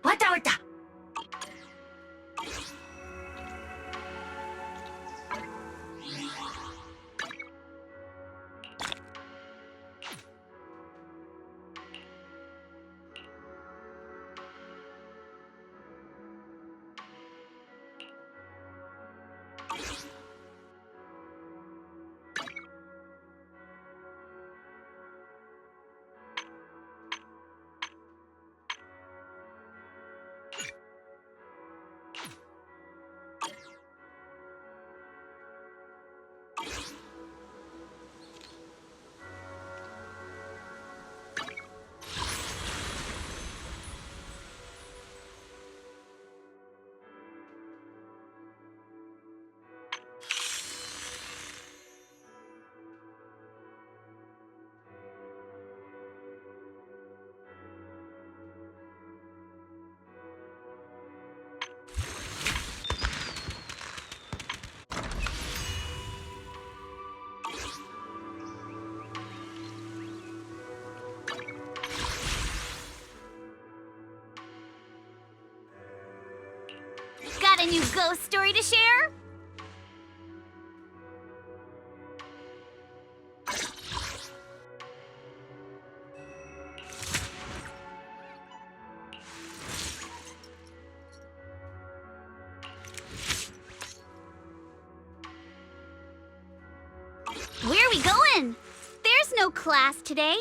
わたわた。Got a new ghost story to share? Where are we going? There's no class today.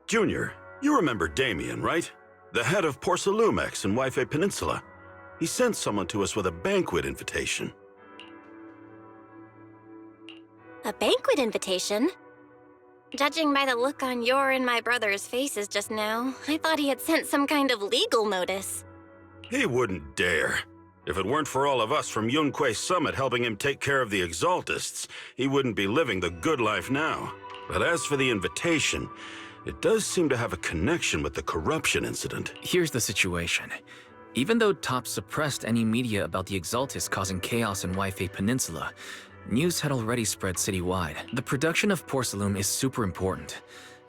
Junior, you remember Damien, right? The head of Porcelumex in Waifei Peninsula. He sent someone to us with a banquet invitation. A banquet invitation? Judging by the look on your and my brother's faces just now, I thought he had sent some kind of legal notice. He wouldn't dare. If it weren't for all of us from Yunquei Summit helping him take care of the Exaltists, he wouldn't be living the good life now. But as for the invitation, it does seem to have a connection with the corruption incident. Here's the situation. Even though TOPS suppressed any media about the Exaltists causing chaos in Waifei Peninsula, news had already spread citywide. The production of Porcelume is super important,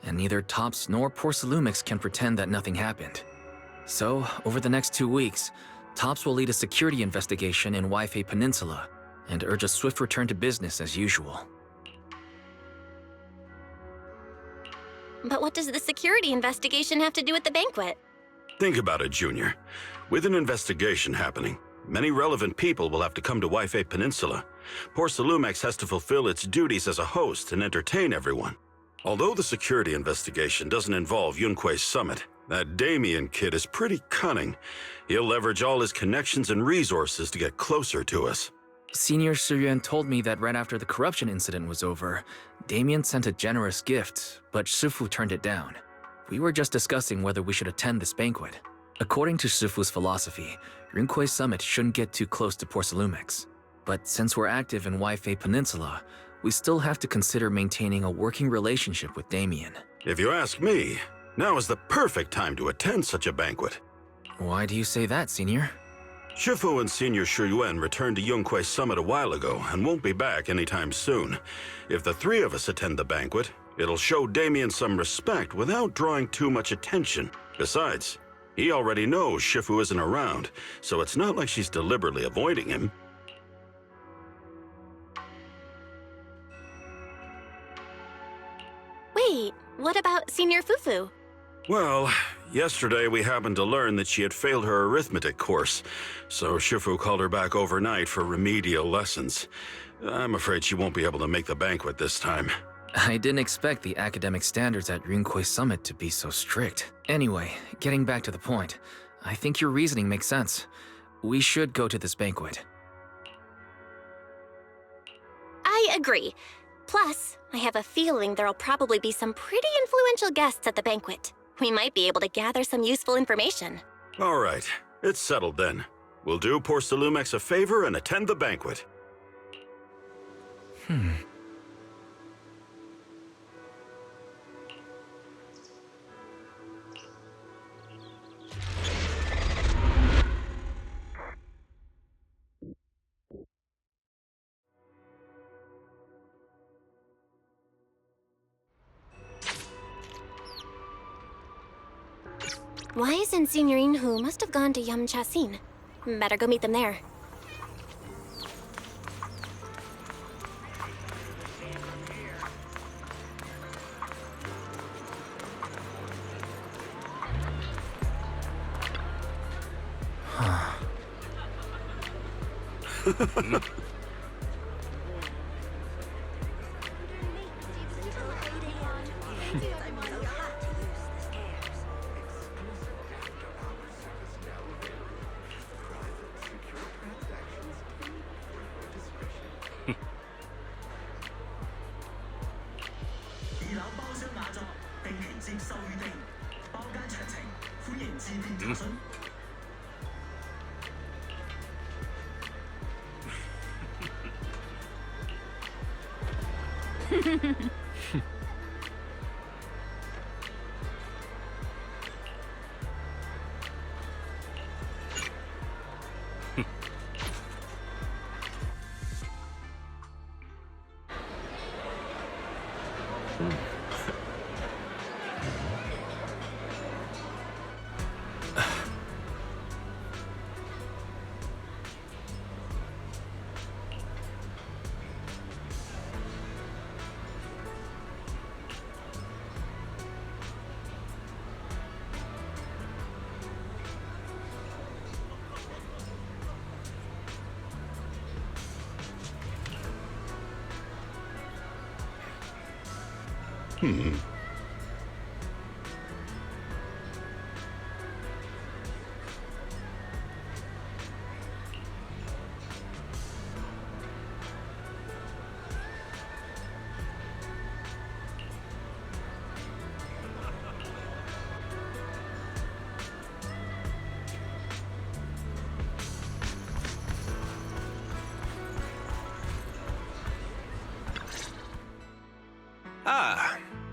and neither TOPS nor Porcelumix can pretend that nothing happened. So, over the next 2 weeks, TOPS will lead a security investigation in Waifei Peninsula and urge a swift return to business as usual. But what does the security investigation have to do with the banquet? Think about it, Junior. With an investigation happening, many relevant people will have to come to Waifei Peninsula. Porcelumex has to fulfill its duties as a host and entertain everyone. Although the security investigation doesn't involve Yunquei Summit, that Damien kid is pretty cunning. He'll leverage all his connections and resources to get closer to us. Senior Suyuan told me that right after the corruption incident was over, Damien sent a generous gift, but Shifu turned it down. We were just discussing whether we should attend this banquet. According to Shifu's philosophy, Yunquei Summit shouldn't get too close to Porcelumix. But since we're active in Waifei Peninsula, we still have to consider maintaining a working relationship with Damien. If you ask me, now is the perfect time to attend such a banquet. Why do you say that, Senior? Shifu and Senior Shuyuan returned to Yunquei Summit a while ago and won't be back anytime soon. If the three of us attend the banquet, it'll show Damien some respect without drawing too much attention. Besides, he already knows Shifu isn't around, so it's not like she's deliberately avoiding him. Wait, what about Senior Fufu? Well, yesterday we happened to learn that she had failed her arithmetic course, so Shifu called her back overnight for remedial lessons. I'm afraid she won't be able to make the banquet this time. I didn't expect the academic standards at Yunquei Summit to be so strict. Anyway, getting back to the point, I think your reasoning makes sense. We should go to this banquet. I agree. Plus, I have a feeling there'll probably be some pretty influential guests at the banquet. We might be able to gather some useful information. All right, it's settled then. We'll do Porcelumex a favor and attend the banquet. Wise and Senior Inhu must have gone to Yamchasin. Better go meet them there.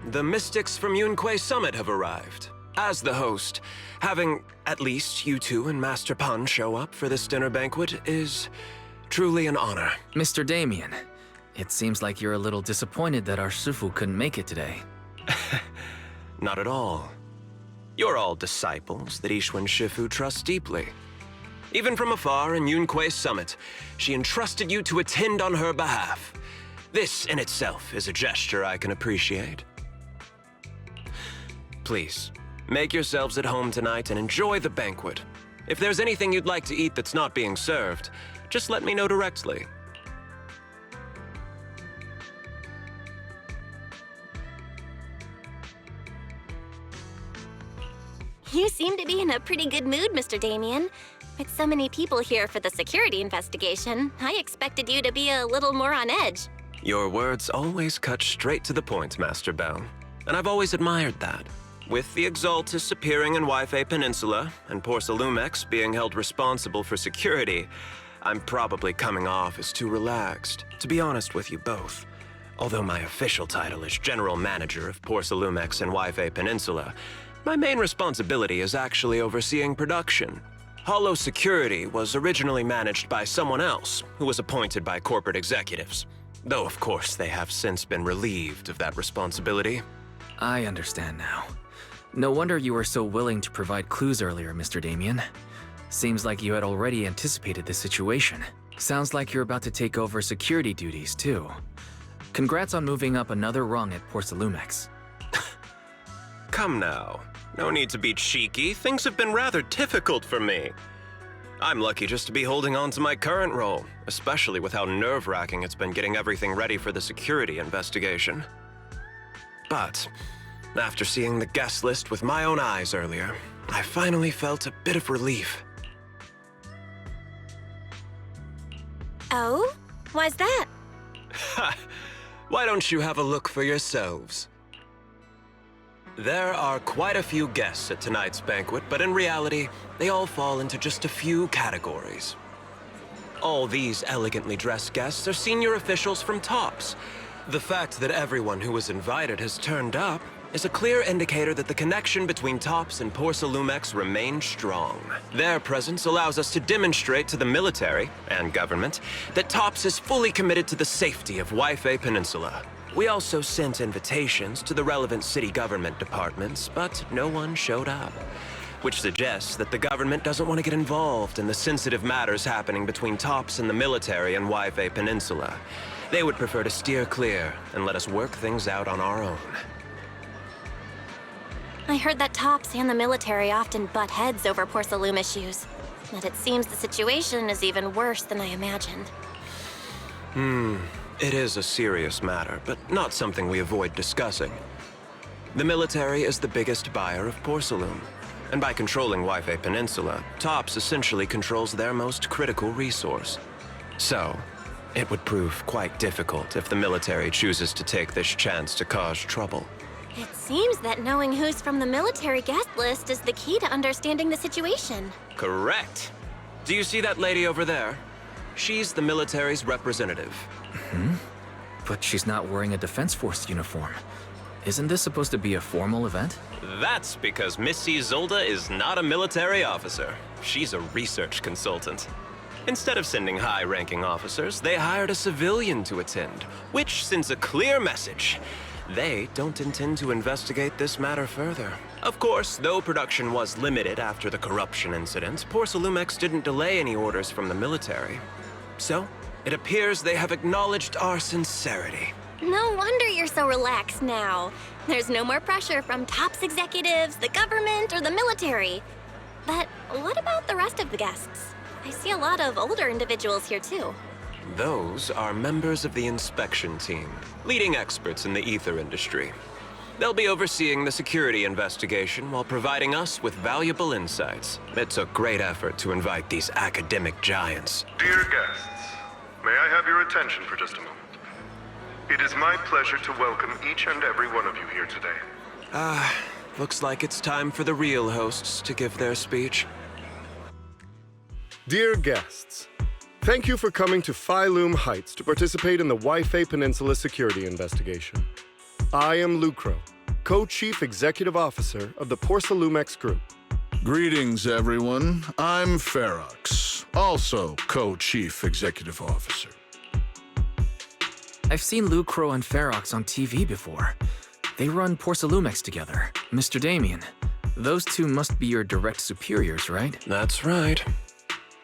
The mystics from Yunque Summit have arrived. As the host, having at least you two and Master Pan show up for this dinner banquet is truly an honor. Mr. Damien, it seems like you're a little disappointed that our Shifu couldn't make it today. Not at all. You're all disciples that Ishwan Shifu trusts deeply. Even from afar in Yunque Summit, she entrusted you to attend on her behalf. This in itself is a gesture I can appreciate. Please, make yourselves at home tonight and enjoy the banquet. If there's anything you'd like to eat that's not being served, just let me know directly. You seem to be in a pretty good mood, Mr. Damien. With so many people here for the security investigation, I expected you to be a little more on edge. Your words always cut straight to the point, Master Bell, and I've always admired that. With the Exaltus appearing in Waifei Peninsula and Porcelumex being held responsible for security, I'm probably coming off as too relaxed, to be honest with you both. Although my official title is General Manager of Porcelumex and Waifei Peninsula, my main responsibility is actually overseeing production. Hollow Security was originally managed by someone else who was appointed by corporate executives. Though, of course, they have since been relieved of that responsibility. I understand now. No wonder you were so willing to provide clues earlier, Mr. Damien. Seems like you had already anticipated this situation. Sounds like you're about to take over security duties, too. Congrats on moving up another rung at Porcelumex. Come now. No need to be cheeky. Things have been rather difficult for me. I'm lucky just to be holding on to my current role, especially with how nerve-wracking it's been getting everything ready for the security investigation. But after seeing the guest list with my own eyes earlier, I finally felt a bit of relief. Oh? Why's that? Ha! Why don't you have a look for yourselves? There are quite a few guests at tonight's banquet, but in reality, they all fall into just a few categories. All these elegantly dressed guests are senior officials from TOPS. The fact that everyone who was invited has turned up is a clear indicator that the connection between TOPS and Porcelumex remains strong. Their presence allows us to demonstrate to the military and government that TOPS is fully committed to the safety of Waifei Peninsula. We also sent invitations to the relevant city government departments, but no one showed up, which suggests that the government doesn't want to get involved in the sensitive matters happening between TOPS and the military and Waifei Peninsula. They would prefer to steer clear and let us work things out on our own. I heard that TOPS and the military often butt heads over Porcelume issues. But it seems the situation is even worse than I imagined. It is a serious matter, but not something we avoid discussing. The military is the biggest buyer of Porcelume, and by controlling Waifei Peninsula, TOPS essentially controls their most critical resource. So, it would prove quite difficult if the military chooses to take this chance to cause trouble. It seems that knowing who's from the military guest list is the key to understanding the situation. Correct. Do you see that lady over there? She's the military's representative. But she's not wearing a Defense Force uniform. Isn't this supposed to be a formal event? That's because Missy Zolda is not a military officer. She's a research consultant. Instead of sending high-ranking officers, they hired a civilian to attend, which sends a clear message. They don't intend to investigate this matter further. Of course, though production was limited after the corruption incident, Porcelumex didn't delay any orders from the military. So, it appears they have acknowledged our sincerity. No wonder you're so relaxed now. There's no more pressure from TOPS executives, the government, or the military. But what about the rest of the guests? I see a lot of older individuals here too. Those are members of the inspection team, leading experts in the ether industry. They'll be overseeing the security investigation while providing us with valuable insights. It took great effort to invite these academic giants. Dear guests, may I have your attention for just a moment? It is my pleasure to welcome each and every one of you here today. Looks like it's time for the real hosts to give their speech. Dear guests, thank you for coming to Phi Loom Heights to participate in the Waifei Peninsula security investigation. I am Lucro, Co-Chief Executive Officer of the Porcelumex Group. Greetings, everyone. I'm Ferox, also Co-Chief Executive Officer. I've seen Lucro and Ferox on TV before. They run Porcelumex together. Mr. Damien, those two must be your direct superiors, right? That's right.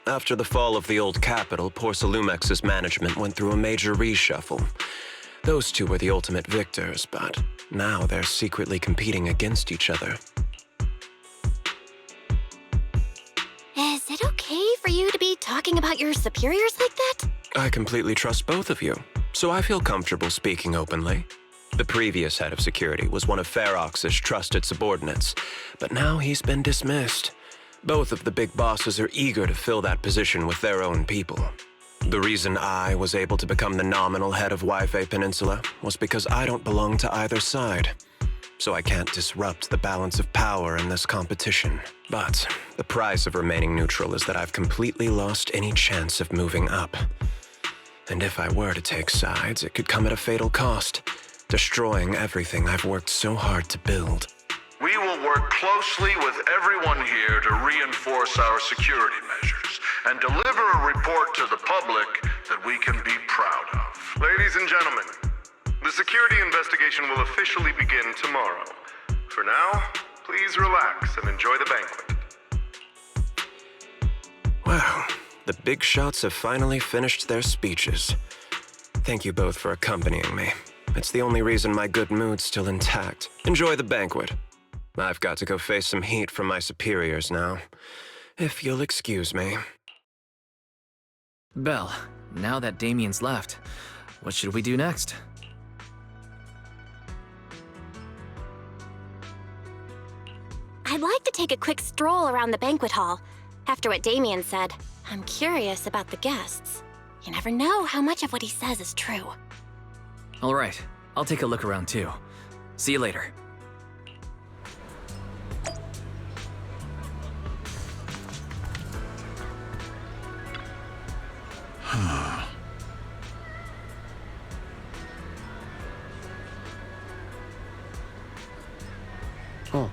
After the fall of the old capital, Porcelumex's management went through a major reshuffle. Those two were the ultimate victors, but now they're secretly competing against each other. Is it okay for you to be talking about your superiors like that? I completely trust both of you, so I feel comfortable speaking openly. The previous head of security was one of Ferox's trusted subordinates, but now he's been dismissed. Both of the big bosses are eager to fill that position with their own people. The reason I was able to become the nominal head of Wi-Fi Peninsula was because I don't belong to either side. So I can't disrupt the balance of power in this competition. But the price of remaining neutral is that I've completely lost any chance of moving up. And if I were to take sides, it could come at a fatal cost, destroying everything I've worked so hard to build. We will work closely with everyone here to reinforce our security measures and deliver a report to the public that we can be proud of. Ladies and gentlemen, the security investigation will officially begin tomorrow. For now, please relax and enjoy the banquet. Wow, the big shots have finally finished their speeches. Thank you both for accompanying me. It's the only reason my good mood's still intact. Enjoy the banquet. I've got to go face some heat from my superiors now. If you'll excuse me. Belle, now that Damien's left, what should we do next? I'd like to take a quick stroll around the banquet hall. After what Damien said, I'm curious about the guests. You never know how much of what he says is true. All right, I'll take a look around too. See you later. Oh.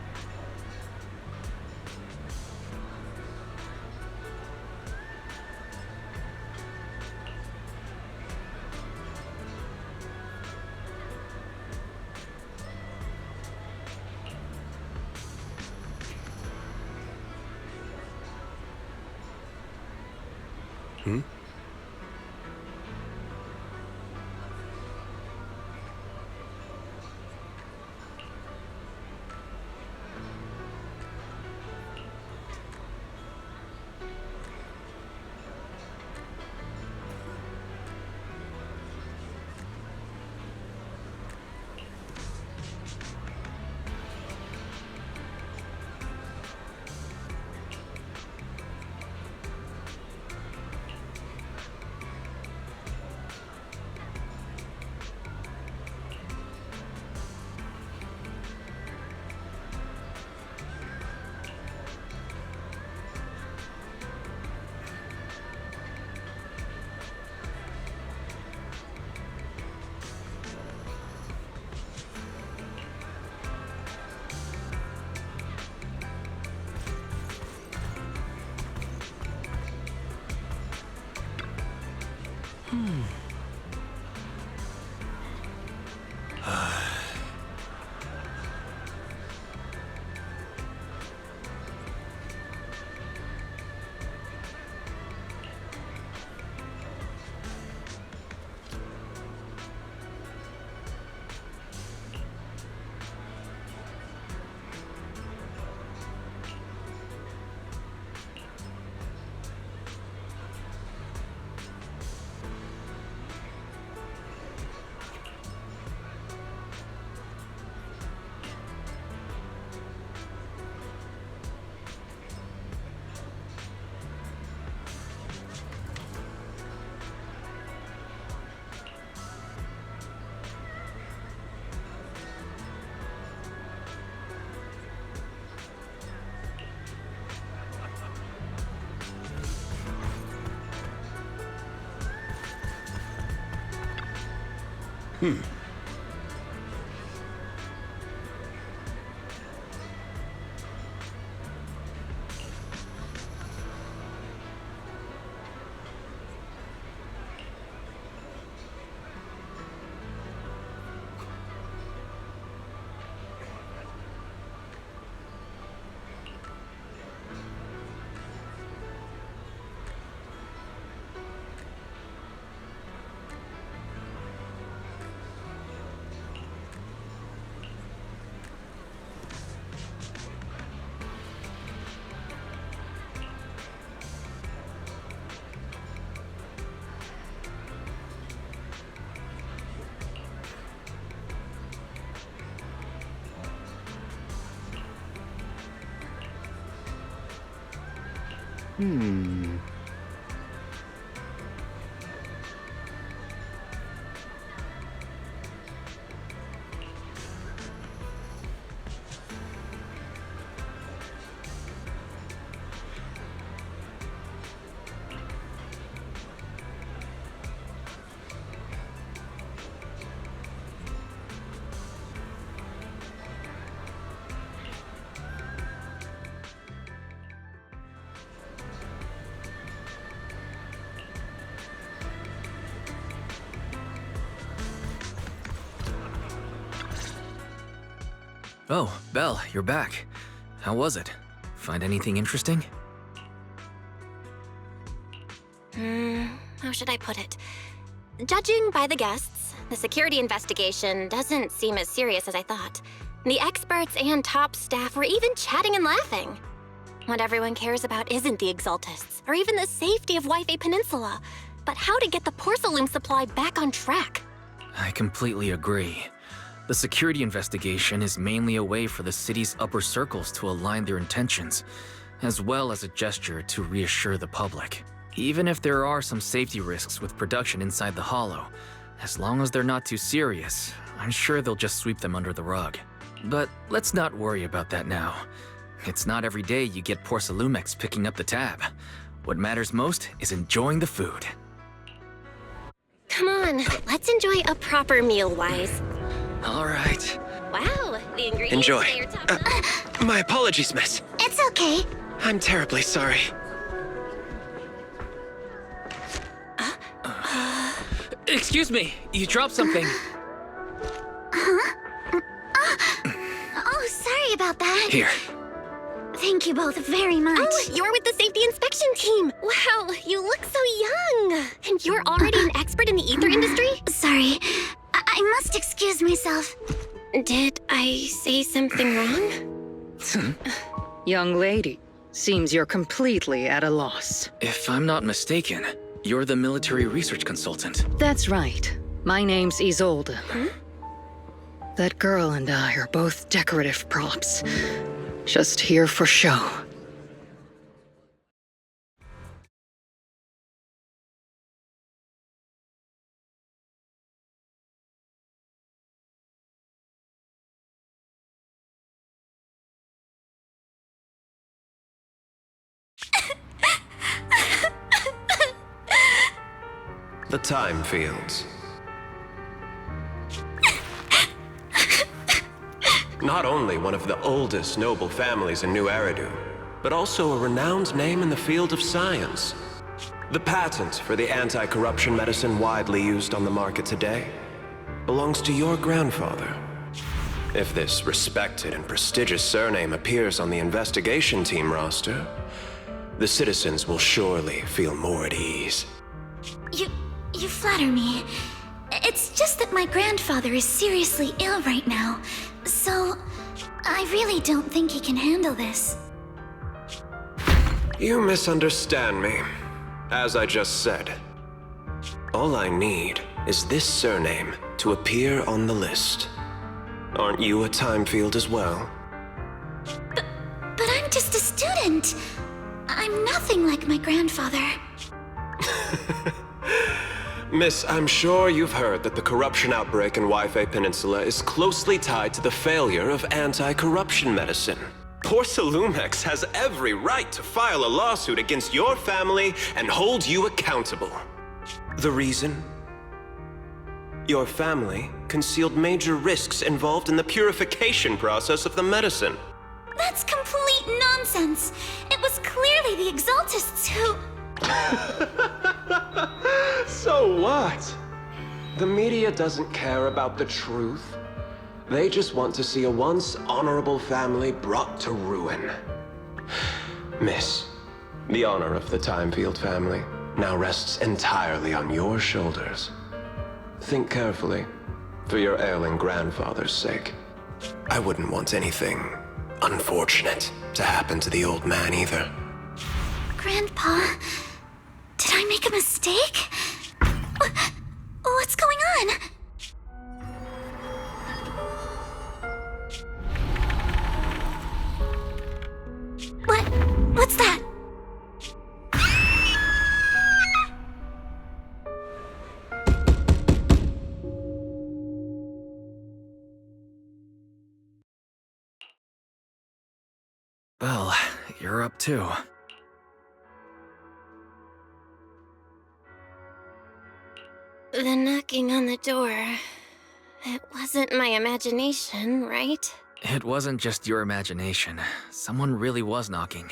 Oh, Belle, you're back. How was it? Find anything interesting? How should I put it? Judging by the guests, the security investigation doesn't seem as serious as I thought. The experts and top staff were even chatting and laughing. What everyone cares about isn't the Exaltists, or even the safety of Wi-Fi Peninsula, but how to get the porcelain supply back on track. I completely agree. The security investigation is mainly a way for the city's upper circles to align their intentions, as well as a gesture to reassure the public. Even if there are some safety risks with production inside the Hollow, as long as they're not too serious, I'm sure they'll just sweep them under the rug. But let's not worry about that now. It's not every day you get Porcelumex picking up the tab. What matters most is enjoying the food. Come on, let's enjoy a proper meal, Wise. All right. Wow, the ingredients Enjoy. today are top-notch. My apologies, miss. It's okay. I'm terribly sorry. Excuse me, you dropped something. Oh, sorry about that. Here. Thank you both very much. Oh, you're with the safety inspection team. Wow, you look so young. And you're already an expert in the ether industry? Sorry. I must excuse myself. Did I say something wrong? Young lady, seems you're completely at a loss. If I'm not mistaken, you're the military research consultant. That's right. My name's Isolde. That girl and I are both decorative props. Just here for show. The Time Fields. Not only one of the oldest noble families in New Eridu, but also a renowned name in the field of science. The patent for the anti-corruption medicine widely used on the market today belongs to your grandfather. If this respected and prestigious surname appears on the investigation team roster, the citizens will surely feel more at ease. You flatter me. It's just that my grandfather is seriously ill right now, so I really don't think he can handle this. You misunderstand me. As I just said, all I need is this surname to appear on the list. Aren't you a time field as well? But I'm just a student. I'm nothing like my grandfather. Miss, I'm sure you've heard that the corruption outbreak in Wi-Fi Peninsula is closely tied to the failure of anti-corruption medicine. Porcelumex has every right to file a lawsuit against your family and hold you accountable. The reason? Your family concealed major risks involved in the purification process of the medicine. That's complete nonsense. It was clearly the Exaltists who... So what? The media doesn't care about the truth. They just want to see a once honorable family brought to ruin. Miss, the honor of the Timefield family now rests entirely on your shoulders. Think carefully, for your ailing grandfather's sake. I wouldn't want anything unfortunate to happen to the old man either. Grandpa, did I make a mistake? What's going on? What's that? you're up too. The knocking on the door. It wasn't my imagination, right? It wasn't just your imagination. Someone really was knocking.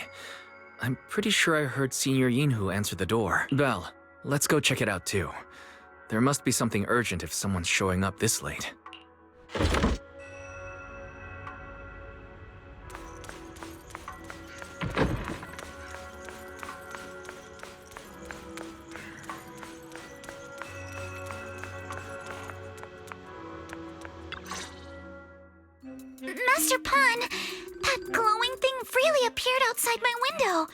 I'm pretty sure I heard Senior Yinhu answer the door. Belle, let's go check it out too. There must be something urgent if someone's showing up this late. Master Pawn, that glowing thing really appeared outside my window.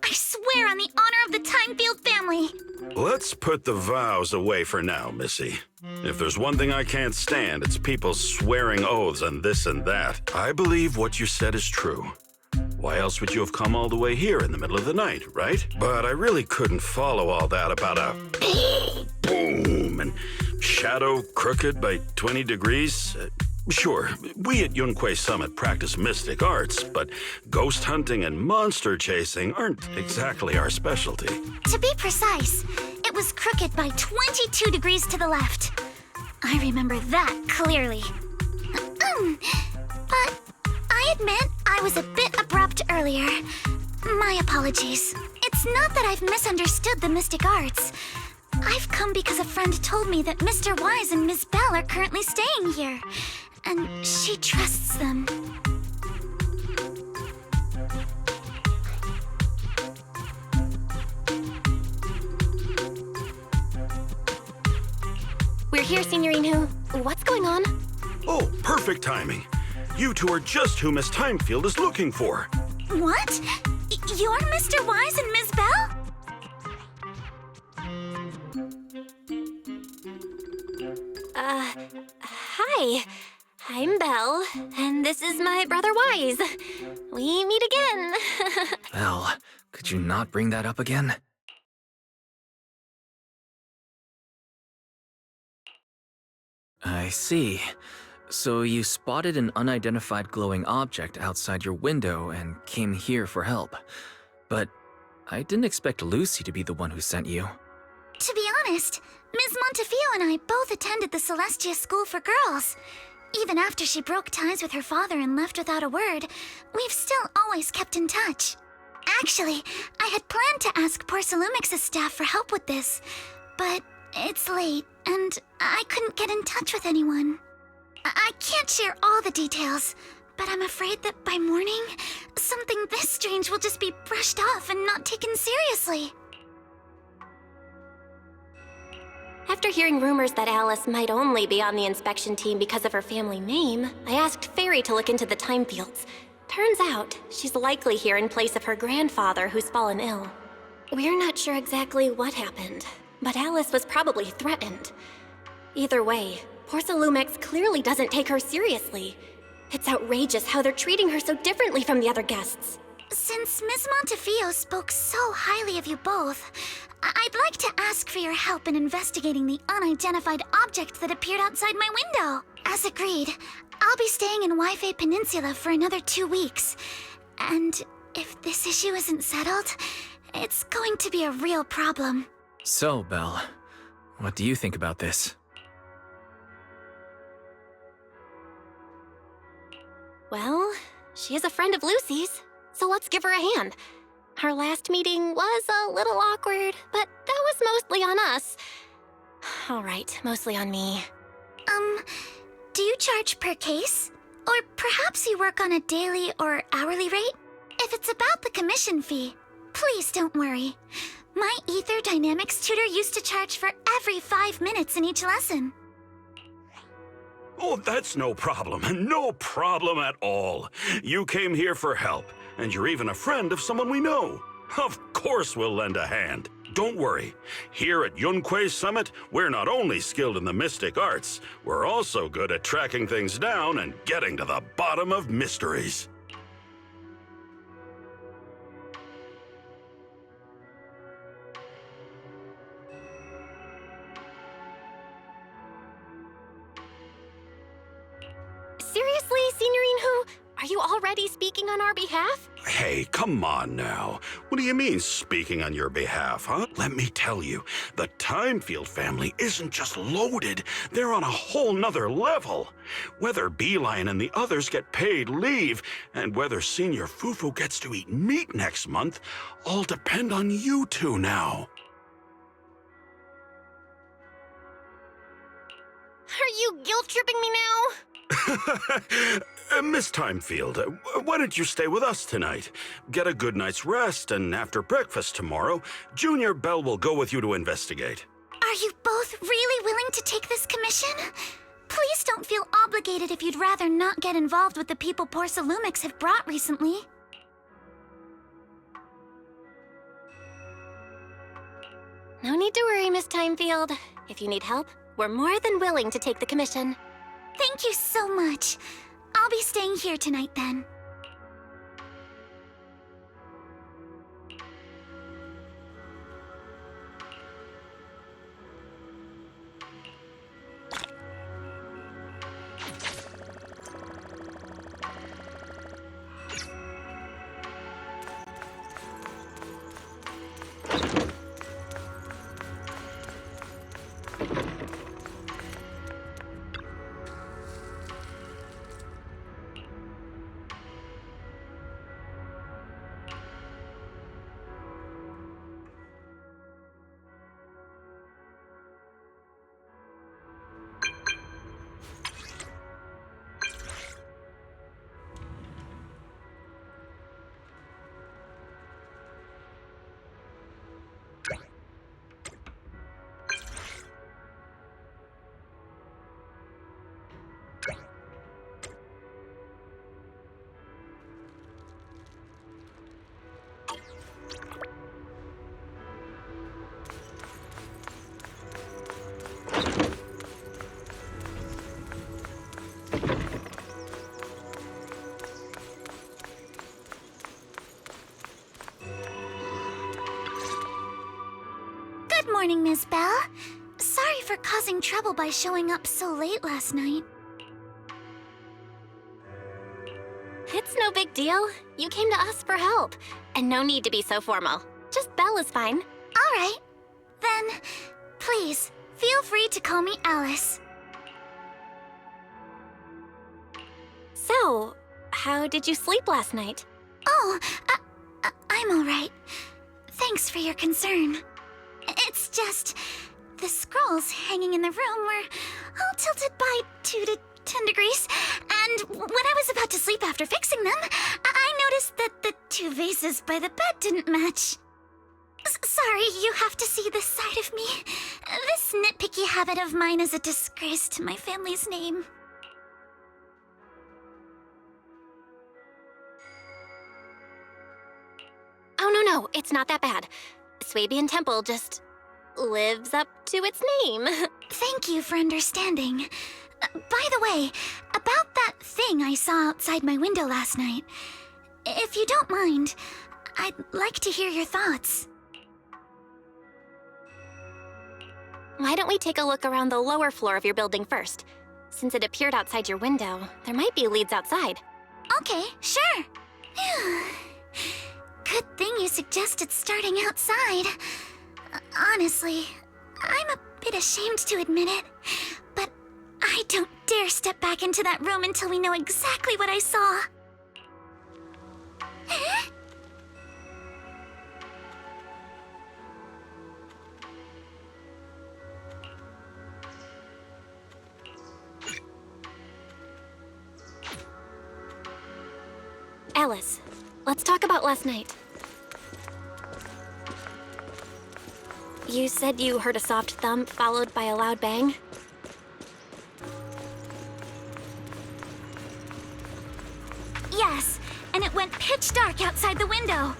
I swear on the honor of the Timefield family. Let's put the vows away for now, Missy. If there's one thing I can't stand, it's people swearing oaths on this and that. I believe what you said is true. Why else would you have come all the way here in the middle of the night, right? But I really couldn't follow all that about a boom and shadow crooked by 20 degrees. Sure, we at Yunquei Summit practice mystic arts, but ghost hunting and monster chasing aren't exactly our specialty. To be precise, it was crooked by 22 degrees to the left. I remember that clearly. But I admit I was a bit abrupt earlier. My apologies. It's not that I've misunderstood the mystic arts. I've come because a friend told me that Mr. Wise and Ms. Bell are currently staying here, and she trusts them. We're here, Senior Yinhu. What's going on? Oh, perfect timing. You two are just who Miss Timefield is looking for. What? You're Mr. Wise and Ms. Bell? Hi. I'm Belle, and this is my brother Wise. We meet again. Belle, could you not bring that up again? I see. So you spotted an unidentified glowing object outside your window and came here for help. But I didn't expect Lucy to be the one who sent you. To be honest, Ms. Montefiore and I both attended the Celestia School for Girls. Even after she broke ties with her father and left without a word, we've still always kept in touch. Actually, I had planned to ask Porcelumix's staff for help with this, but it's late, and I couldn't get in touch with anyone. I can't share all the details, but I'm afraid that by morning, something this strange will just be brushed off and not taken seriously. After hearing rumors that Alice might only be on the inspection team because of her family name, I asked Fairy to look into the Timefields. Turns out, she's likely here in place of her grandfather who's fallen ill. We're not sure exactly what happened, but Alice was probably threatened. Either way, Porcelumix clearly doesn't take her seriously. It's outrageous how they're treating her so differently from the other guests. Since Ms. Montefiore spoke so highly of you both, I'd like to ask for your help in investigating the unidentified object that appeared outside my window. As agreed, I'll be staying in Wi-Fi Peninsula for another 2 weeks. And if this issue isn't settled, it's going to be a real problem. So, Belle, what do you think about this? Well, she is a friend of Lucy's, so let's give her a hand. Our last meeting was a little awkward, but that was mostly on us. All right, mostly on me. Do you charge per case? Or perhaps you work on a daily or hourly rate? If it's about the commission fee, please don't worry. My Ether Dynamics tutor used to charge for every 5 minutes in each lesson. Oh, that's no problem. No problem at all. You came here for help, and you're even a friend of someone we know. Of course we'll lend a hand. Don't worry. Here at Yunquei Summit, we're not only skilled in the mystic arts, we're also good at tracking things down and getting to the bottom of mysteries. Seriously, Senior Yinhu? Are you already speaking on our behalf? Hey, come on now. What do you mean, speaking on your behalf, huh? Let me tell you, the Timefield family isn't just loaded, they're on a whole nother level. Whether Beeline and the others get paid leave, and whether Senior Fufu gets to eat meat next month, all depend on you two now. Are you guilt-tripping me now? Miss Timefield, why don't you stay with us tonight? Get a good night's rest, and after breakfast tomorrow, Junior Bell will go with you to investigate. Are you both really willing to take this commission? Please don't feel obligated if you'd rather not get involved with the people Porsalumix have brought recently. No need to worry, Miss Timefield. If you need help, we're more than willing to take the commission. Thank you so much. I'll be staying here tonight then. Good morning, Ms. Bell. Sorry for causing trouble by showing up so late last night. It's no big deal. You came to us for help. And no need to be so formal. Just Belle is fine. All right. Then, please, feel free to call me Alice. So, how did you sleep last night? Oh, I'm all right. Thanks for your concern. It's just, the scrolls hanging in the room were all tilted by 2 to 10 degrees, and when I was about to sleep after fixing them, I noticed that the 2 vases by the bed didn't match. Sorry, you have to see this side of me. This nitpicky habit of mine is a disgrace to my family's name. Oh, no, it's not that bad. Swabian Temple just lives up to its name. Thank you for understanding. By the way, about that thing I saw outside my window last night, if you don't mind, I'd like to hear your thoughts. Why don't we take a look around the lower floor of your building first? Since it appeared outside your window, there might be leads outside. Okay, sure. Good thing you suggested starting outside. Honestly, I'm a bit ashamed to admit it, but I don't dare step back into that room until we know exactly what I saw. Alice, let's talk about last night. You said you heard a soft thump followed by a loud bang? Yes, and it went pitch dark outside the window.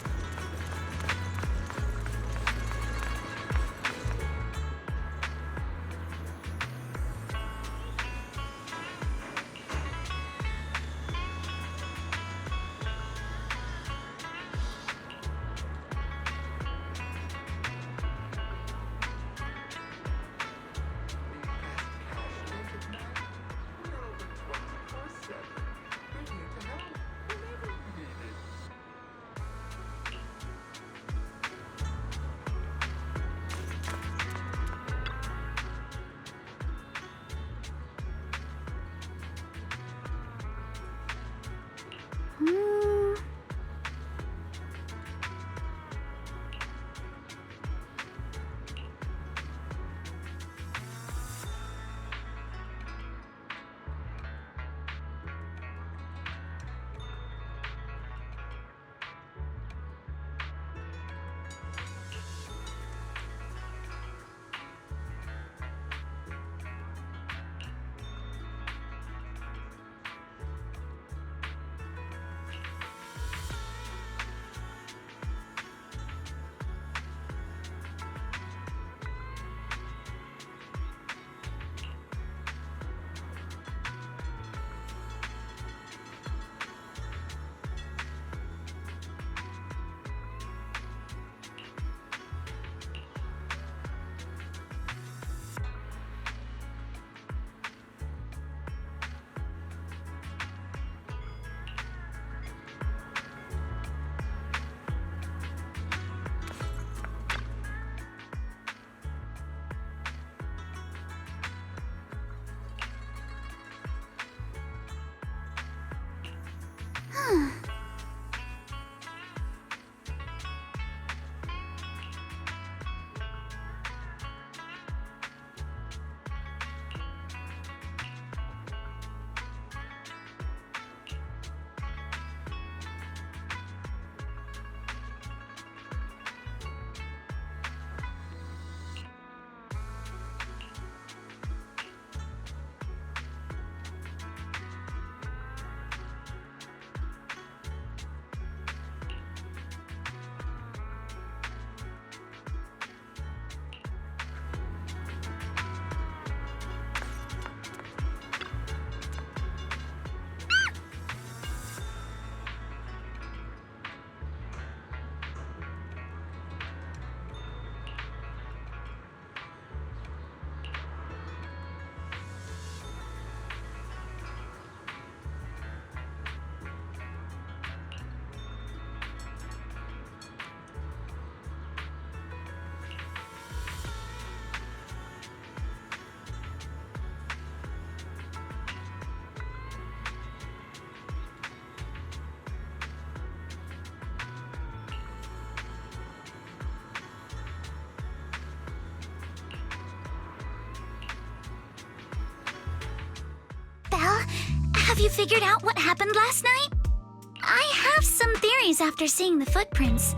Belle, have you figured out what happened last night? I have some theories after seeing the footprints,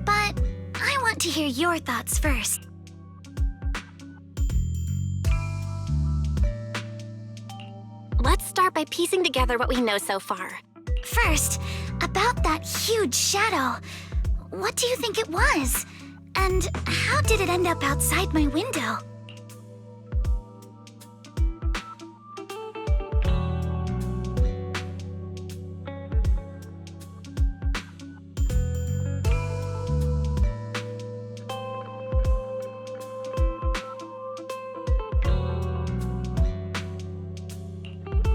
but I want to hear your thoughts first. Let's start by piecing together what we know so far. First, about that huge shadow. What do you think it was? And how did it end up outside my window?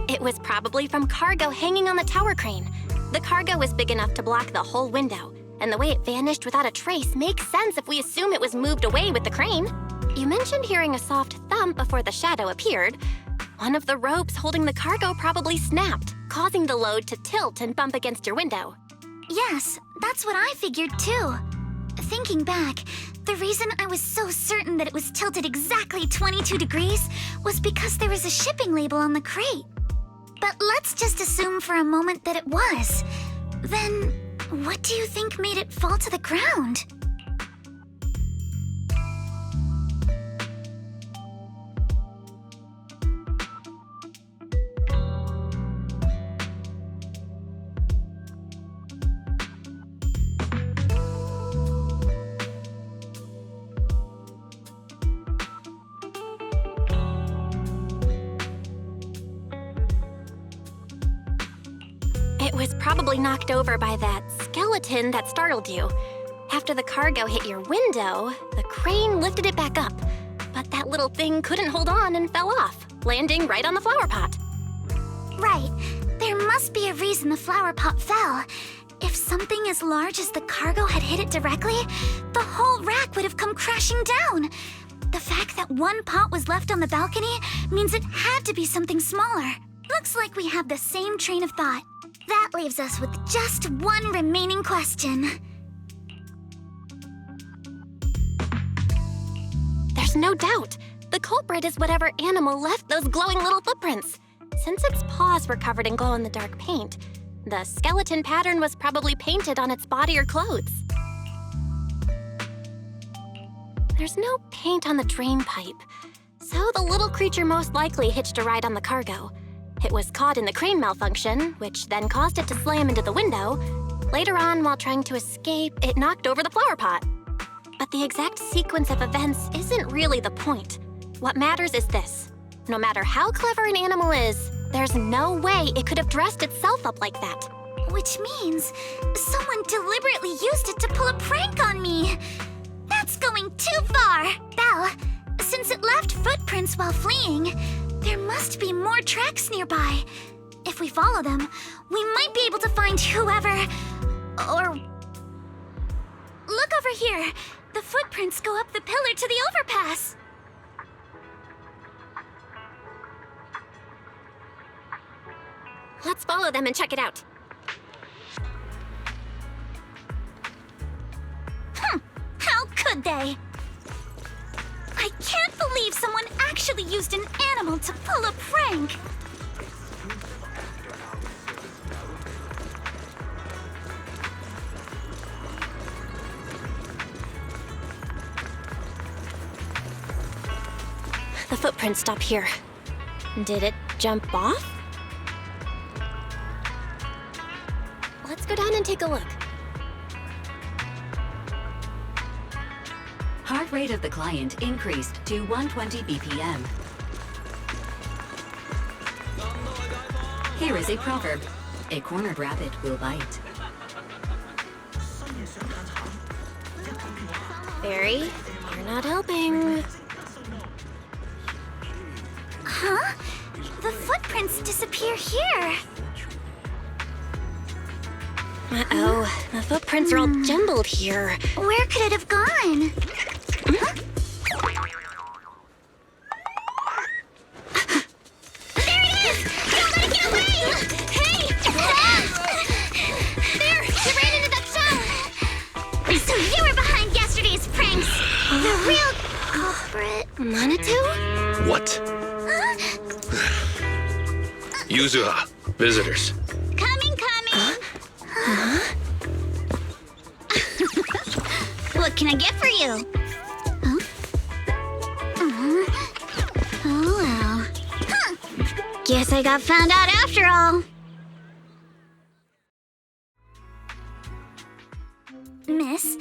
It was probably from cargo hanging on the tower crane. The cargo was big enough to block the whole window, and the way it vanished without a trace makes sense if we assume it was moved away with the crane. You mentioned hearing a soft thump before the shadow appeared. One of the ropes holding the cargo probably snapped, causing the load to tilt and bump against your window. Yes, that's what I figured too. Thinking back, the reason I was so certain that it was tilted exactly 22 degrees was because there was a shipping label on the crate. But let's just assume for a moment that it was. Then, what do you think made it fall to the ground? It was probably knocked over by that skeleton that startled you. After the cargo hit your window, the crane lifted it back up. But that little thing couldn't hold on and fell off, landing right on the flower pot. Right. There must be a reason the flower pot fell. If something as large as the cargo had hit it directly, the whole rack would have come crashing down. The fact that one pot was left on the balcony means it had to be something smaller. Looks like we have the same train of thought. That leaves us with just one remaining question. There's no doubt. The culprit is whatever animal left those glowing little footprints. Since its paws were covered in glow-in-the-dark paint, the skeleton pattern was probably painted on its body or clothes. There's no paint on the drain pipe, so the little creature most likely hitched a ride on the cargo. It was caught in the crane malfunction, which then caused it to slam into the window. Later on, while trying to escape, it knocked over the flower pot. But the exact sequence of events isn't really the point. What matters is this. No matter how clever an animal is, there's no way it could have dressed itself up like that. Which means someone deliberately used it to pull a prank on me. That's going too far. Belle, since it left footprints while fleeing, there must be more tracks nearby. If we follow them, we might be able to find whoever... or... Look over here. The footprints go up the pillar to the overpass. Let's follow them and check it out. would they? I can't believe someone actually used an animal to pull a prank. The footprints stop here. Did it jump off? Let's go down and take a look. Heart rate of the client increased to 120 BPM. Here is a proverb. A cornered rabbit will bite. Barry, you're not helping. Huh? The footprints disappear here. Uh-oh, the footprints are all jumbled here. Where could it have gone? Huh? There it is! Don't let it get away! Hey! There! You ran into that shower! So you were behind yesterday's pranks! The real culprit. Manitou? What? Yuzuha, visitors. Coming! What can I get for you? Huh? Oh well. Huh. Guess I got found out after all. Miss,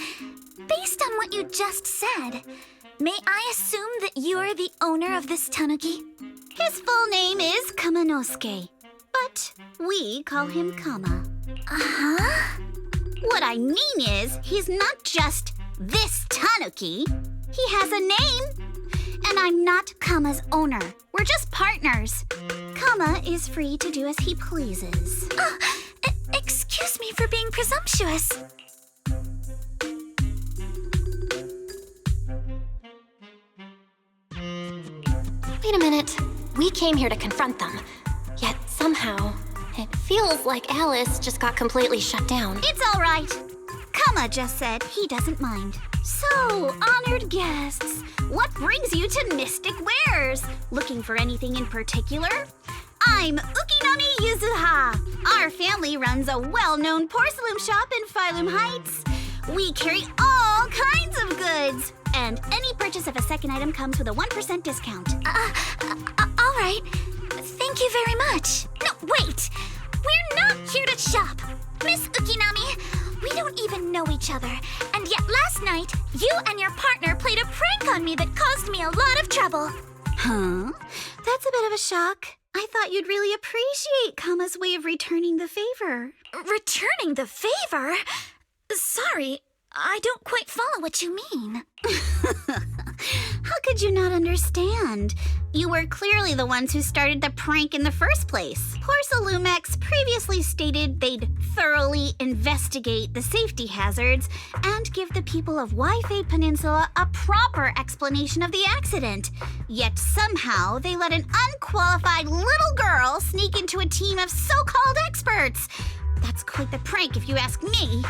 based on what you just said, may I assume that you're the owner of this tanuki? His full name is Kamanosuke, but we call him Kama. Uh-huh. What I mean is, he's not just this tanuki. He has a name. And I'm not Kama's owner. We're just partners. Kama is free to do as he pleases. Excuse me for being presumptuous. Wait a minute. We came here to confront them. Yet somehow, it feels like Alice just got completely shut down. It's all right. Kama just said he doesn't mind. So, honored guests, what brings you to Mystic Wares? Looking for anything in particular? I'm Ukinami Yuzuha. Our family runs a well-known porcelain shop in Phylum Heights. We carry all kinds of goods. And any purchase of a second item comes with a 1% discount. All right. Thank you very much. No, wait! We're not here to shop! Miss Ukinami, we don't even know each other. And yet last night, you and your partner played a prank on me that caused me a lot of trouble. Huh? That's a bit of a shock. I thought you'd really appreciate Kama's way of returning the favor. Returning the favor? Sorry, I don't quite follow what you mean. How could you not understand? You were clearly the ones who started the prank in the first place. Porcelumex previously stated they'd thoroughly investigate the safety hazards and give the people of Waifei Peninsula a proper explanation of the accident. Yet somehow they let an unqualified little girl sneak into a team of so-called experts. That's quite the prank if you ask me.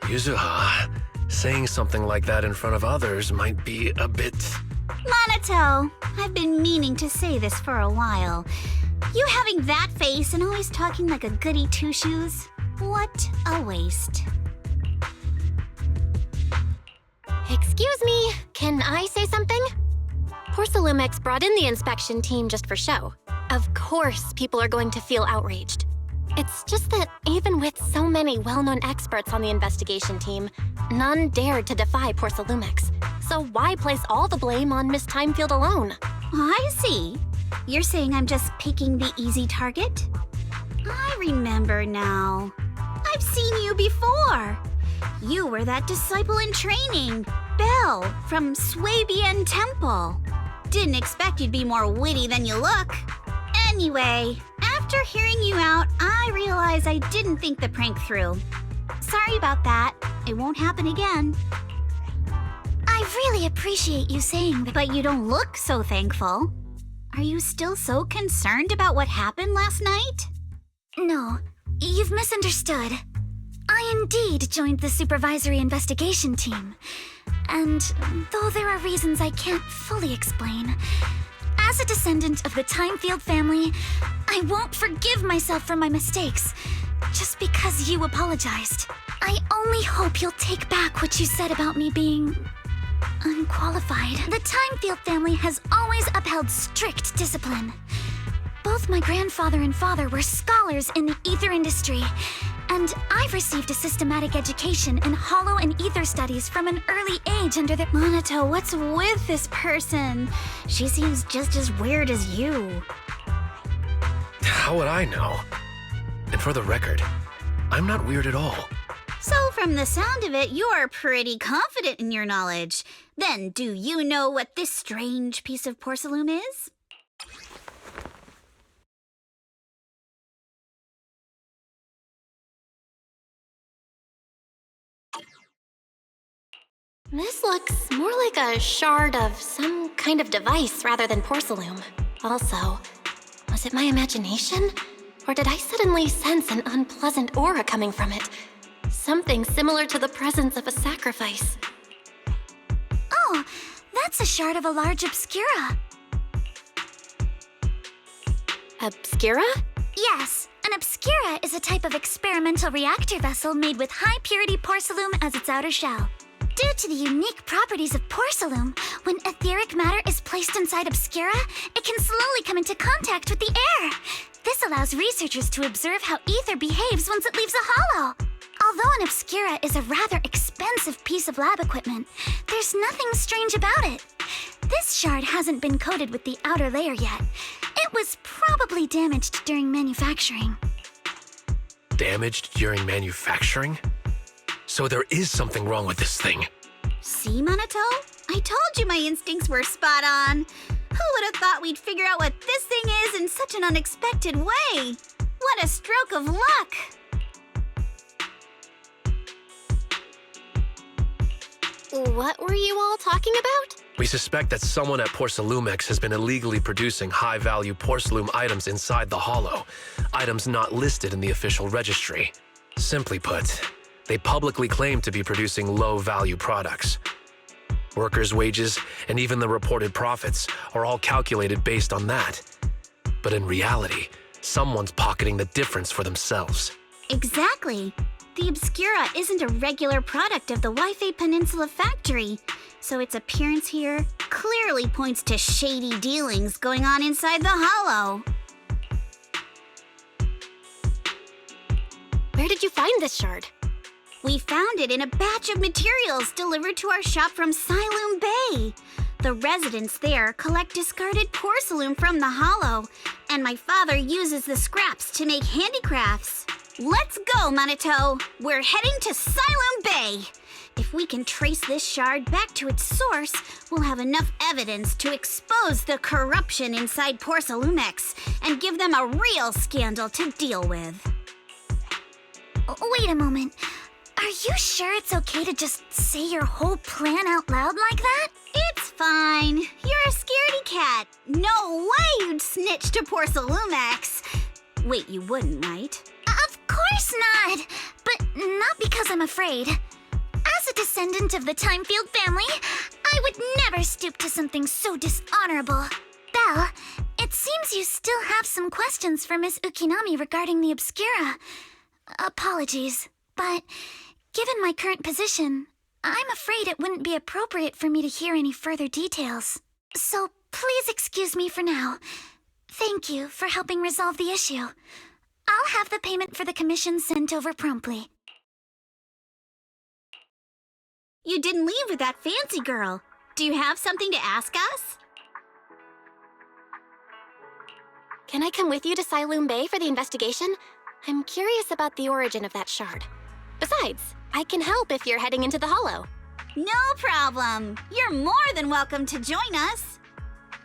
Yuzuha, saying something like that in front of others might be a bit... Minato, I've been meaning to say this for a while. You having that face and always talking like a goody two-shoes? What a waste. Excuse me, can I say something? Porcelumex brought in the inspection team just for show. Of course people are going to feel outraged. It's just that even with so many well-known experts on the investigation team, none dared to defy Porcelumex. So why place all the blame on Miss Timefield alone? I see. You're saying I'm just picking the easy target? I remember now. I've seen you before. You were that disciple in training, Belle, from Swabian Temple. Didn't expect you'd be more witty than you look. Anyway, after hearing you out, I realized I didn't think the prank through. Sorry about that. It won't happen again. I really appreciate you saying that, but you don't look so thankful. Are you still so concerned about what happened last night? No, you've misunderstood. I indeed joined the supervisory investigation team. And though there are reasons I can't fully explain, as a descendant of the Timefield family, I won't forgive myself for my mistakes just because you apologized. I only hope you'll take back what you said about me being unqualified. The Timefield family has always upheld strict discipline. Both my grandfather and father were scholars in the ether industry, and I've received a systematic education in hollow and ether studies from an early age under the— Monato, what's with this person? She seems just as weird as you. How would I know? And for the record, I'm not weird at all. So from the sound of it, you're pretty confident in your knowledge. Then do you know what this strange piece of porcelain is? This looks more like a shard of some kind of device rather than porcelain. Also, was it my imagination? Or did I suddenly sense an unpleasant aura coming from it? Something similar to the presence of a sacrifice. Oh, that's a shard of a large obscura. Obscura? Yes, an obscura is a type of experimental reactor vessel made with high-purity porcelain as its outer shell. Due to the unique properties of porcelain, when etheric matter is placed inside obscura, it can slowly come into contact with the air. This allows researchers to observe how ether behaves once it leaves a hollow. Although an obscura is a rather expensive piece of lab equipment, there's nothing strange about it. This shard hasn't been coated with the outer layer yet. It was probably damaged during manufacturing. Damaged during manufacturing? So there is something wrong with this thing. See, Monato? I told you my instincts were spot on. Who would have thought we'd figure out what this thing is in such an unexpected way? What a stroke of luck! What were you all talking about? We suspect that someone at Porcelumex has been illegally producing high-value porcelain items inside the hollow, items not listed in the official registry. Simply put, they publicly claim to be producing low-value products. Workers' wages and even the reported profits are all calculated based on that. But in reality, someone's pocketing the difference for themselves. Exactly. The Obscura isn't a regular product of the Wi-Fi Peninsula factory, so its appearance here clearly points to shady dealings going on inside the hollow. Where did you find this shard? We found it in a batch of materials delivered to our shop from Siloon Bay. The residents there collect discarded porcelain from the hollow, and my father uses the scraps to make handicrafts. Let's go, Monato! We're heading to Siloon Bay! If we can trace this shard back to its source, we'll have enough evidence to expose the corruption inside Porcelumex and give them a real scandal to deal with. Wait a moment. Are you sure it's okay to just say your whole plan out loud like that? It's fine. You're a scaredy cat. No way you'd snitch to Porcelumex. Wait, you wouldn't, right? Of course not! But not because I'm afraid. As a descendant of the Timefield family, I would never stoop to something so dishonorable. Belle, it seems you still have some questions for Miss Ukinami regarding the Obscura. Apologies, but given my current position, I'm afraid it wouldn't be appropriate for me to hear any further details. So please excuse me for now. Thank you for helping resolve the issue. I'll have the payment for the commission sent over promptly. You didn't leave with that fancy girl. Do you have something to ask us? Can I come with you to Siloon Bay for the investigation? I'm curious about the origin of that shard. Besides, I can help if you're heading into the hollow. No problem. You're more than welcome to join us.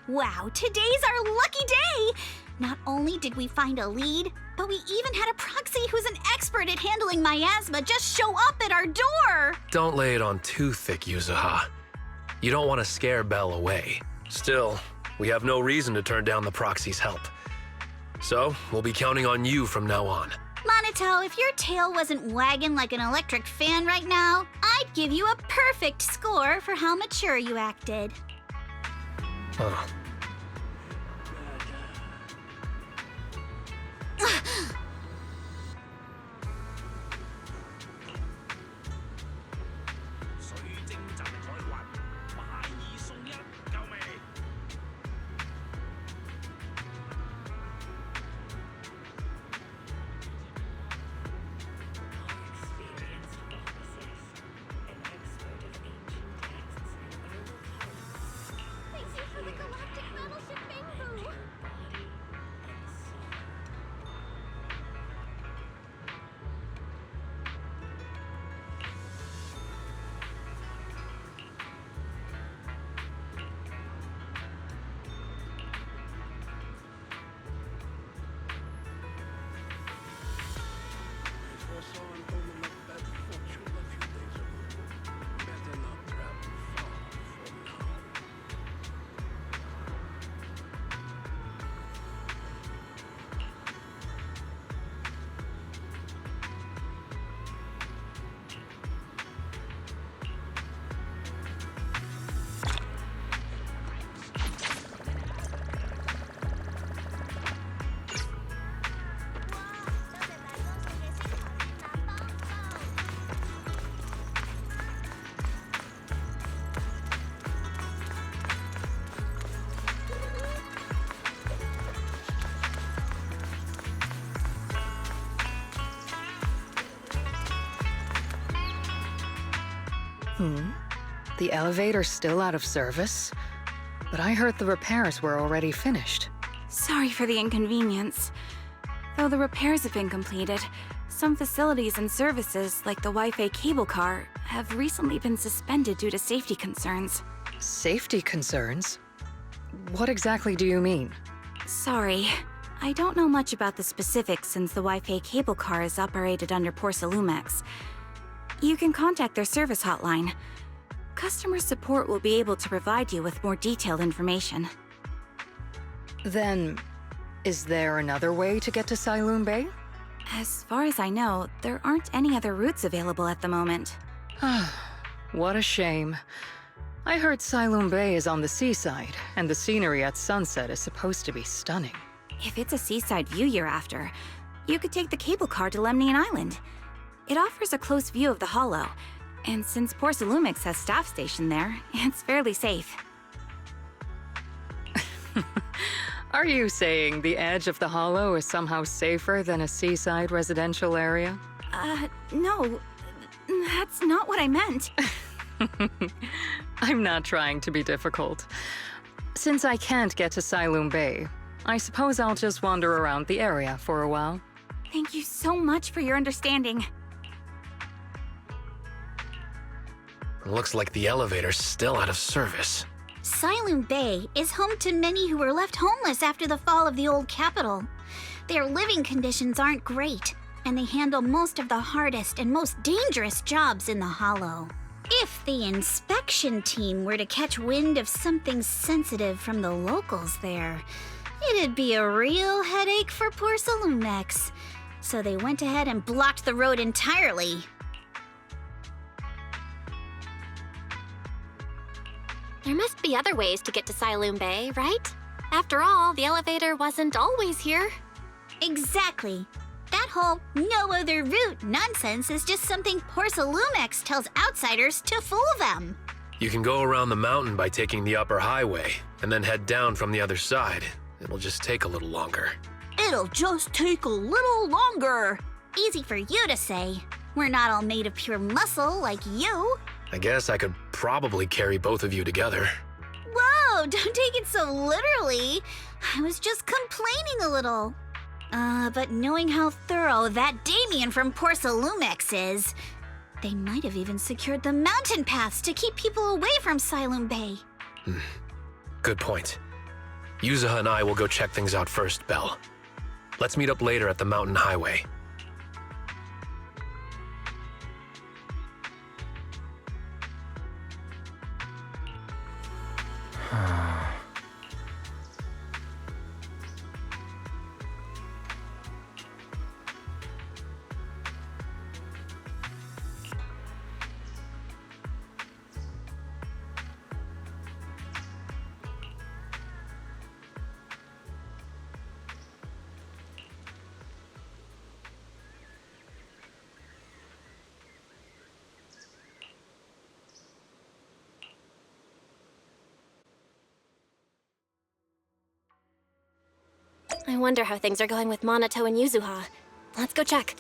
Wow, today's our lucky day. Not only did we find a lead, but we even had a proxy who's an expert at handling miasma just show up at our door. Don't lay it on too thick, Yuzuha. You don't want to scare Belle away. Still, we have no reason to turn down the proxy's help. So, we'll be counting on you from now on. Monato, Kirito, if your tail wasn't wagging like an electric fan right now, I'd give you a perfect score for how mature you acted. Huh. The elevator's still out of service? But I heard the repairs were already finished. Sorry for the inconvenience. Though the repairs have been completed, some facilities and services, like the Wi-Fi cable car, have recently been suspended due to safety concerns. Safety concerns? What exactly do you mean? Sorry. I don't know much about the specifics since the Wi-Fi cable car is operated under Porsalumex. You can contact their service hotline. Customer support will be able to provide you with more detailed information. Then, is there another way to get to Siloon Bay? As far as I know, there aren't any other routes available at the moment. What a shame. I heard Siloon Bay is on the seaside, and the scenery at sunset is supposed to be stunning. If it's a seaside view you're after, you could take the cable car to Lemnian Island. It offers a close view of the Hollow, and since Porsalumex has staff stationed there, it's fairly safe. Are you saying the edge of the Hollow is somehow safer than a seaside residential area? No. That's not what I meant. I'm not trying to be difficult. Since I can't get to Siloon Bay, I suppose I'll just wander around the area for a while. Thank you so much for your understanding. Looks like the elevator's still out of service. Siloon Bay is home to many who were left homeless after the fall of the old capital. Their living conditions aren't great, and they handle most of the hardest and most dangerous jobs in the Hollow. If the inspection team were to catch wind of something sensitive from the locals there, it'd be a real headache for Porsalumex. So they went ahead and blocked the road entirely. There must be other ways to get to Siloon Bay, right? After all, the elevator wasn't always here. Exactly. That whole no other route nonsense is just something Porsalumex tells outsiders to fool them. You can go around the mountain by taking the upper highway, and then head down from the other side. It'll just take a little longer. It'll just take a little longer. Easy for you to say. We're not all made of pure muscle like you. I guess I could probably carry both of you together. Whoa, don't take it so literally. I was just complaining a little. But knowing how thorough that Damien from Porsalumex is, they might have even secured the mountain paths to keep people away from Siloon Bay. Good point. Yuzuha and I will go check things out first, Belle. Let's meet up later at the mountain highway. I wonder how things are going with Minato and Yuzuha. Let's go check.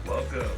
Welcome.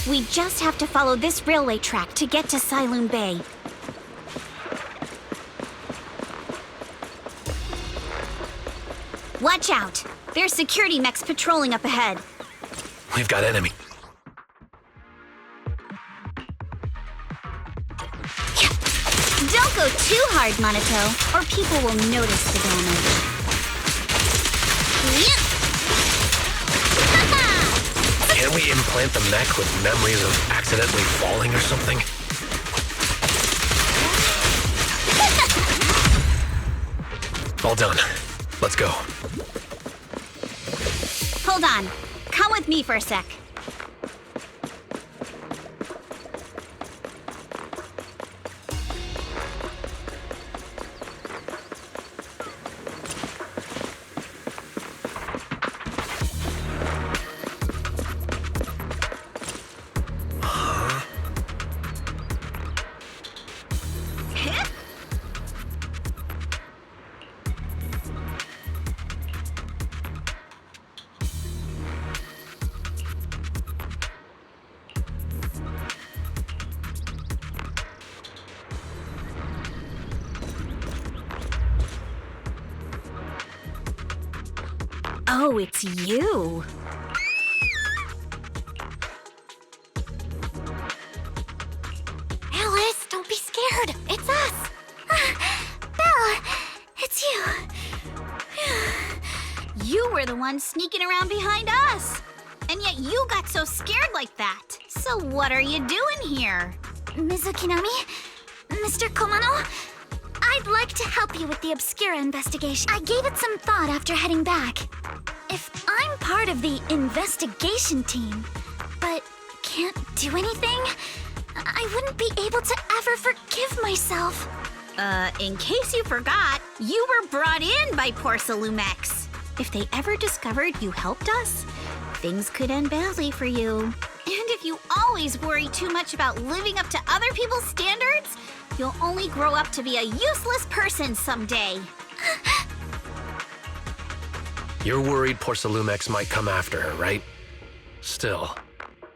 We just have to follow this railway track to get to Sailoon Bay. Watch out! There's security mechs patrolling up ahead. We've got enemy. Don't go too hard, Minato, or people will notice the damage. Can't we implant the mech with memories of accidentally falling or something? All done. Let's go. Hold on. Come with me for a sec. Oh, it's you. Alice, don't be scared. It's us. Bella, it's you. You were the one sneaking around behind us. And yet you got so scared like that. So what are you doing here? Mizukinami? Mr. Komano? I'd like to help you with the Obscura investigation. I gave it some thought after heading back. If I'm part of the investigation team, but can't do anything, I wouldn't be able to ever forgive myself. In case you forgot, you were brought in by Porcelumex. If they ever discovered you helped us, things could end badly for you. And if you always worry too much about living up to other people's standards, you'll only grow up to be a useless person someday. You're worried Porcelumex might come after her, right? Still,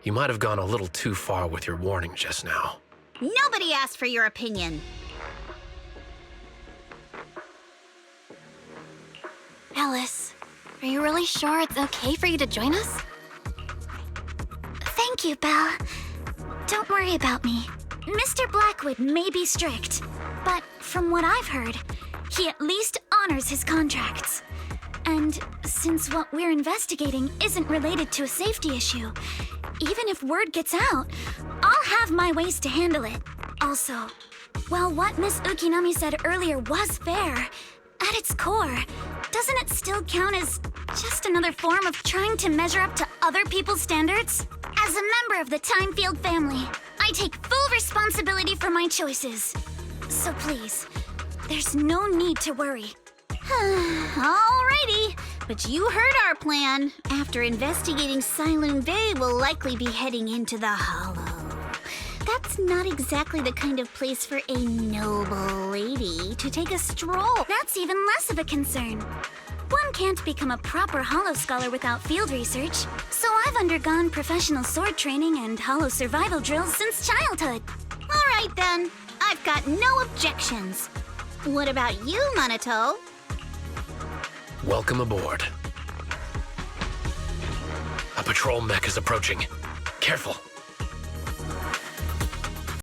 you might have gone a little too far with your warning just now. Nobody asked for your opinion. Alice, are you really sure it's okay for you to join us? Thank you, Belle. Don't worry about me. Mr. Blackwood may be strict, but from what I've heard, he at least honors his contracts. And since what we're investigating isn't related to a safety issue, even if word gets out, I'll have my ways to handle it. Also, while what Miss Ukinami said earlier was fair, at its core, doesn't it still count as just another form of trying to measure up to other people's standards? As a member of the Timefield family, I take full responsibility for my choices. So please, there's no need to worry. Alrighty, but you heard our plan. After investigating Saloon Bay, we'll likely be heading into the Hollow. That's not exactly the kind of place for a noble lady to take a stroll. That's even less of a concern. One can't become a proper Hollow scholar without field research, so I've undergone professional sword training and Hollow survival drills since childhood. Alright then, I've got no objections. What about you, Minato? Welcome aboard. A patrol mech is approaching. Careful.